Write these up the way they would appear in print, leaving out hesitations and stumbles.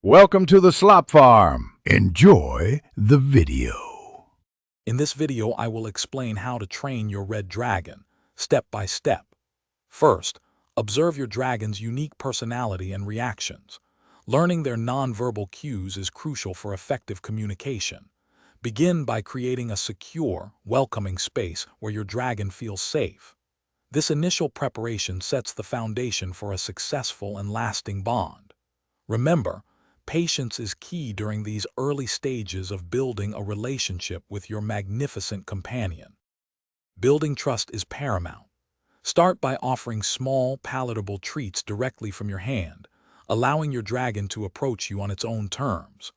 Welcome to the Slop Farm. Enjoy the video. In this video, I will explain how to train your red dragon, step by step. First, observe your dragon's unique personality and reactions. Learning their nonverbal cues is crucial for effective communication. Begin by creating a secure, welcoming space where your dragon feels safe. This initial preparation sets the foundation for a successful and lasting bond. Remember, patience is key during these early stages of building a relationship with your magnificent companion. Building trust is paramount. Start by offering small, palatable treats directly from your hand, allowing your dragon to approach you on its own terms.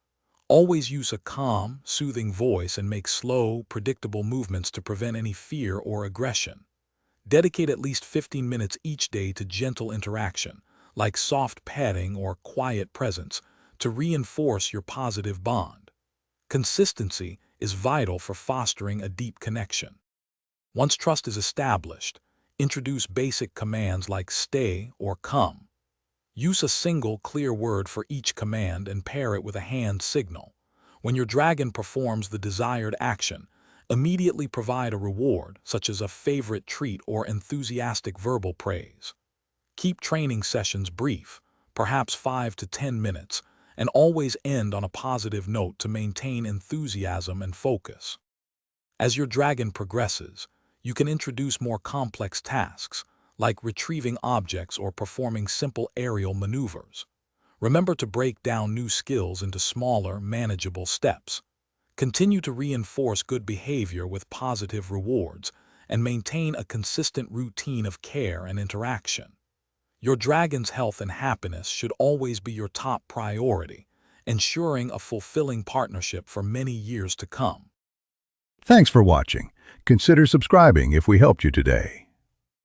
Always use a calm, soothing voice and make slow, predictable movements to prevent any fear or aggression. Dedicate at least 15 minutes each day to gentle interaction, like soft petting or quiet presence, to reinforce your positive bond. Consistency is vital for fostering a deep connection. Once trust is established, introduce basic commands like stay or come. Use a single, clear word for each command and pair it with a hand signal. When your dragon performs the desired action, immediately provide a reward, such as a favorite treat or enthusiastic verbal praise. Keep training sessions brief, perhaps 5 to 10 minutes, and always end on a positive note to maintain enthusiasm and focus. As your dragon progresses, you can introduce more complex tasks, like retrieving objects or performing simple aerial maneuvers. Remember to break down new skills into smaller, manageable steps. Continue to reinforce good behavior with positive rewards and maintain a consistent routine of care and interaction. Your dragon's health and happiness should always be your top priority, ensuring a fulfilling partnership for many years to come. Thanks for watching. Consider subscribing if we helped you today.